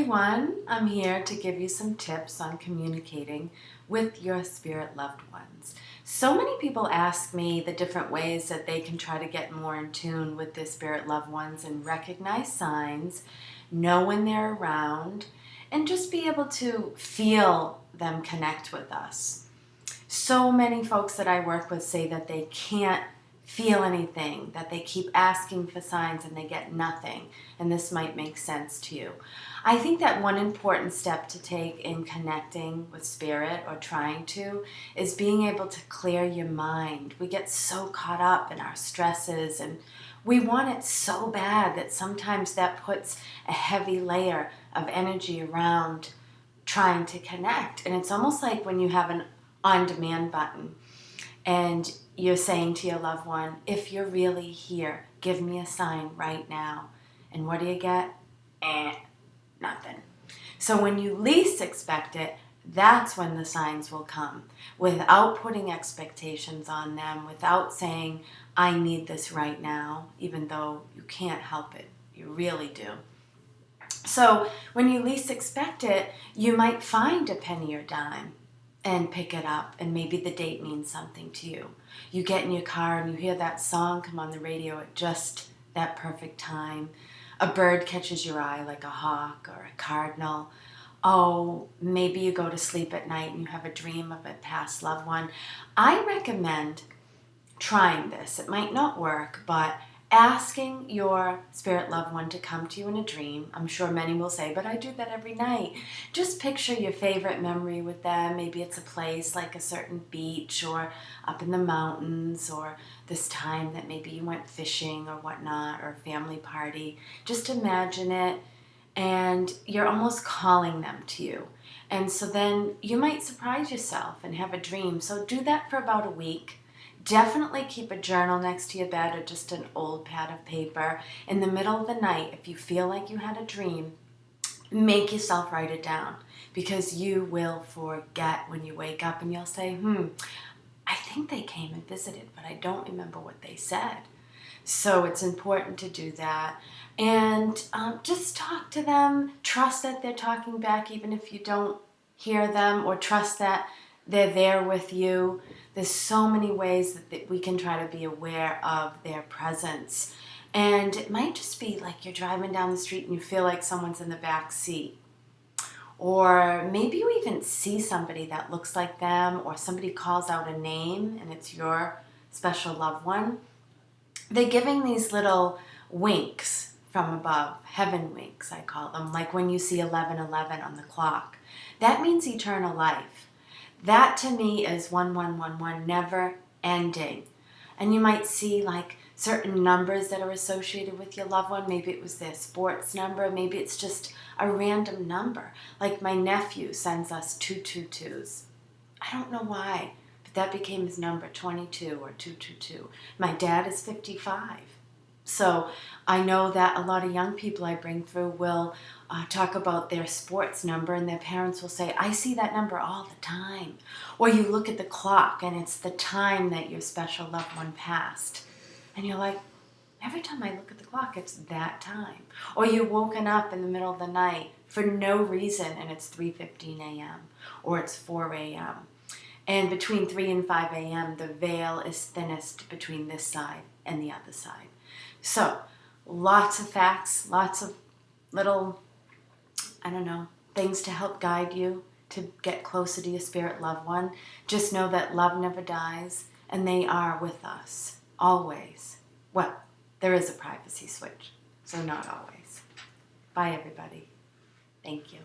everyone. I'm here to give you some tips on communicating with your spirit loved ones. So many people ask me the different ways that they can try to get more in tune with their spirit loved ones and recognize signs, know when they're around, and just be able to feel them connect with us. So many folks that I work with say that they can't feel anything, that they keep asking for signs and they get nothing, and this might make sense to you. I think that one important step to take in connecting with spirit, or trying to, is being able to clear your mind. We get so caught up in our stresses and we want it so bad that sometimes that puts a heavy layer of energy around trying to connect. And it's almost like when you have an on-demand button and you're saying to your loved one, if you're really here, give me a sign right now. And what do you get? Nothing. So when you least expect it, that's when the signs will come, without putting expectations on them, without saying, I need this right now, even though you can't help it. You really do. So when you least expect it, you might find a penny or dime and pick it up, and maybe the date means something to you. You get in your car and you hear that song come on the radio at just that perfect time. A bird catches your eye like a hawk or a cardinal. Oh, maybe you go to sleep at night and you have a dream of a past loved one. I recommend trying this. It might not work, but asking your spirit loved one to come to you in a dream. I'm sure many will say, but I do that every night. Just picture your favorite memory with them. Maybe it's a place like a certain beach or up in the mountains, or this time that maybe you went fishing or whatnot, or a family party. Just imagine it, and you're almost calling them to you. And so then you might surprise yourself and have a dream. So do that for about a week. Definitely keep a journal next to your bed, or just an old pad of paper. In the middle of the night, if you feel like you had a dream, make yourself write it down, because you will forget when you wake up and you'll say, I think they came and visited, but I don't remember what they said. So it's important to do that. And just talk to them. Trust that they're talking back, even if you don't hear them, or trust that they're there with you. There's so many ways that we can try to be aware of their presence. And it might just be like you're driving down the street and you feel like someone's in the back seat. Or maybe you even see somebody that looks like them, or somebody calls out a name and it's your special loved one. They're giving these little winks from above, heaven winks I call them, like when you see 11:11 on the clock. That means eternal life. That to me is 1111, never ending. And you might see like certain numbers that are associated with your loved one. Maybe it was their sports number. Maybe it's just a random number. Like my nephew sends us 222s. I don't know why, but that became his number, 22 or 222. My dad is 55. So I know that a lot of young people I bring through will talk about their sports number, and their parents will say, I see that number all the time. Or you look at the clock and it's the time that your special loved one passed. And you're like, every time I look at the clock, it's that time. Or you're woken up in the middle of the night for no reason and it's 3:15 a.m. or it's 4 a.m. And between 3 and 5 a.m., the veil is thinnest between this side and the other side. So, lots of facts, lots of little, things to help guide you to get closer to your spirit loved one. Just know that love never dies, and they are with us, always. Well, there is a privacy switch, so not always. Bye, everybody. Thank you.